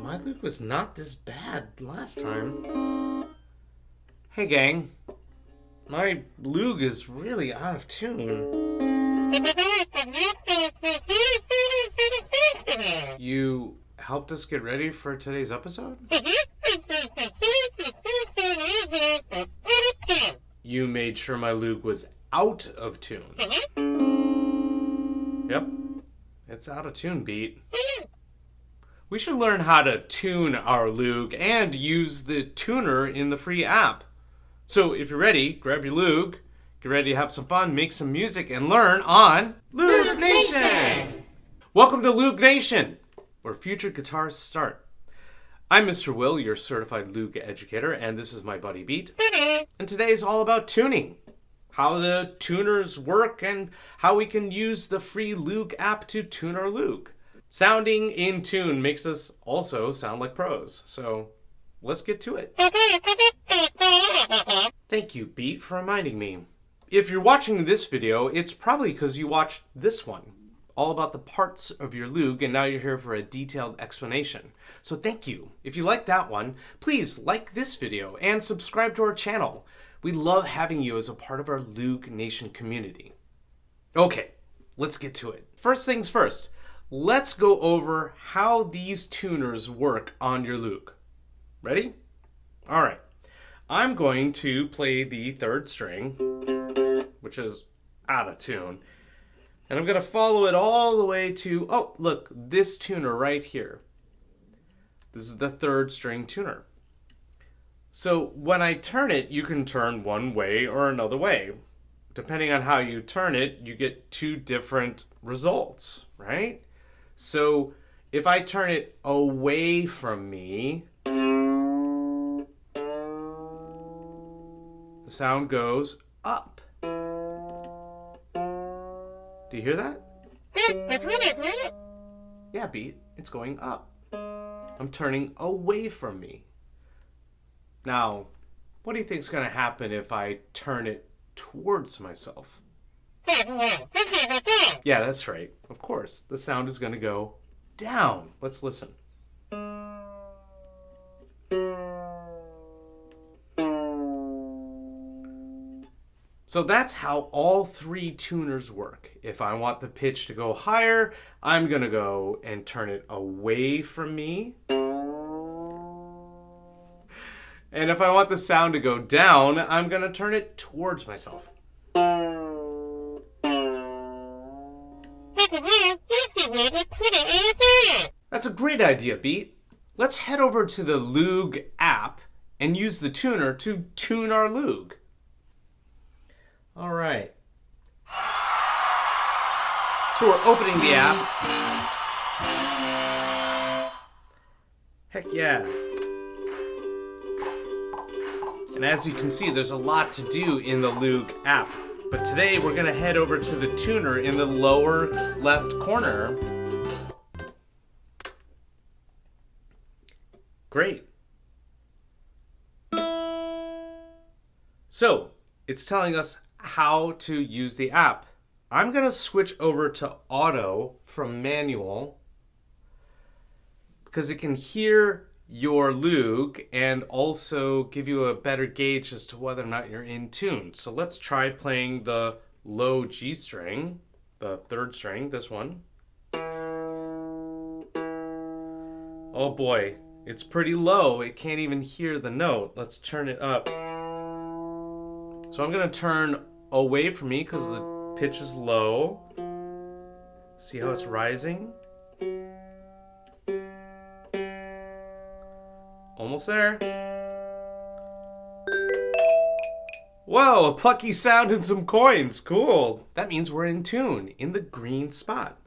My Loog was not this bad last time. Hey gang, my Loog is really out of tune. You helped us get ready for today's episode? You made sure my Loog was out of tune. Yep, it's out of tune, Beat. We should learn how to tune our Loog and use the tuner in the free app. So if you're ready, grab your Loog, get ready to have some fun, make some music, and learn on Loog Nation! Welcome to Loog Nation, where future guitarists start. I'm Mr. Will, your certified Loog educator, and this is my buddy Beat. And today is all about tuning. How the tuners work and how we can use the free Loog app to tune our Loog. Sounding in tune makes us also sound like pros, so let's get to it. Thank you, Beat, for reminding me. If you're watching this video, it's probably because you watched this one, all about the parts of your Loog, and now you're here for a detailed explanation. So thank you. If you like that one, please like this video and subscribe to our channel. We love having you as a part of our Loog Nation community. Okay, let's get to it. First things first. Let's go over how these tuners work on your Loog. Ready? All right. I'm going to play the third string, which is out of tune. And I'm going to follow it all the way to, oh, look, this tuner right here. This is the third string tuner. So when I turn it, you can turn one way or another way. Depending on how you turn it, you get two different results, right? So if I turn it away from me, the sound goes up. Do you hear that? Yeah, Beat, it's going up. I'm turning away from me. Now, what do you think is going to happen if I turn it towards myself? Yeah, that's right. Of course, the sound is going to go down. Let's listen. So that's how all three tuners work. If I want the pitch to go higher, I'm going to go and turn it away from me. And if I want the sound to go down, I'm going to turn it towards myself. That's a great idea, Beat. Let's head over to the Loog app and use the tuner to tune our Loog. All right. So we're opening the app. Heck yeah. And as you can see, there's a lot to do in the Loog app. But today we're going to head over to the tuner in the lower left corner. Great. So it's telling us how to use the app. I'm going to switch over to auto from manual because it can hear your Loog and also give you a better gauge as to whether or not you're in tune. So let's try playing the low G string, the third string, this one. Oh boy, it's pretty low. It can't even hear the note. Let's turn it up. So I'm going to turn away from me because the pitch is low. See how it's rising? Almost there. Whoa, a plucky sound and some coins. Cool. That means we're in tune, in the green spot.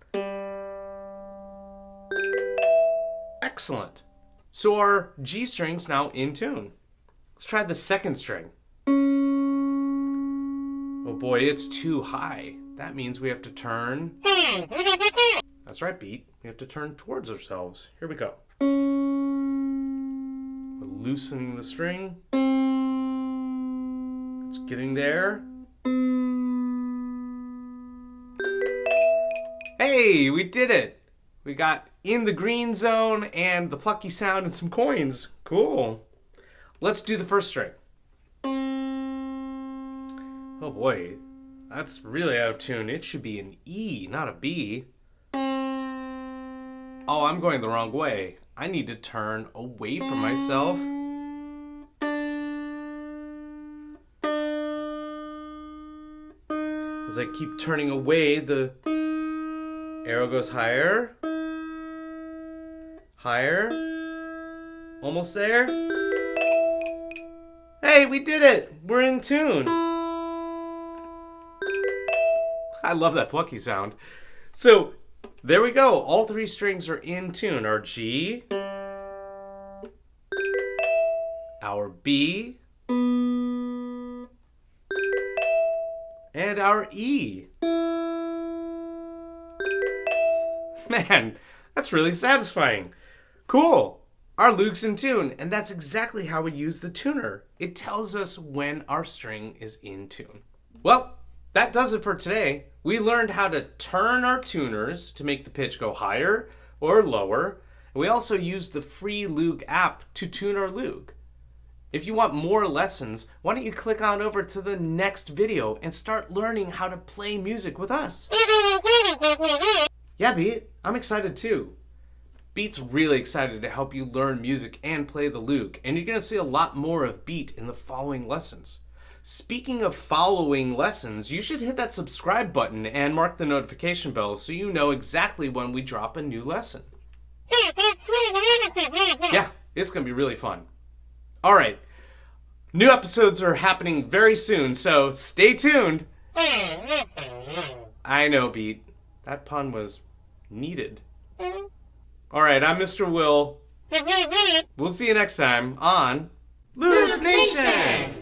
Excellent. So our G string's now in tune. Let's try the second string. Oh boy, it's too high. That means we have to turn. That's right, Beat. We have to turn towards ourselves. Here we go. Loosening the string. It's getting there. Hey, we did it. We got In the Green Zone and the plucky sound and some coins. Cool. Let's do the first string. Oh boy, that's really out of tune. It should be an E, not a B. Oh, I'm going the wrong way. I need to turn away from myself. As I keep turning away, the arrow goes higher. Higher. Almost there. Hey, we did it! We're in tune. I love that plucky sound. So, there we go. All three strings are in tune. Our G, our B, and our E. Man, that's really satisfying. Cool. Our Loog's in tune, and that's exactly how we use the tuner. It tells us when our string is in tune. Well, that does it for today. We learned how to turn our tuners to make the pitch go higher or lower. And we also used the free Loog app to tune our Loog. If you want more lessons, why don't you click on over to the next video and start learning how to play music with us. Yeah, Beat, I'm excited too. Beat's really excited to help you learn music and play the Loog, and you're going to see a lot more of Beat in the following lessons. Speaking of following lessons, you should hit that subscribe button and mark the notification bell so you know exactly when we drop a new lesson. Yeah, it's going to be really fun. All right, new episodes are happening very soon, so stay tuned. I know, Beat. That pun was needed. All right, I'm Mr. Will. We'll see you next time on Loog Nation!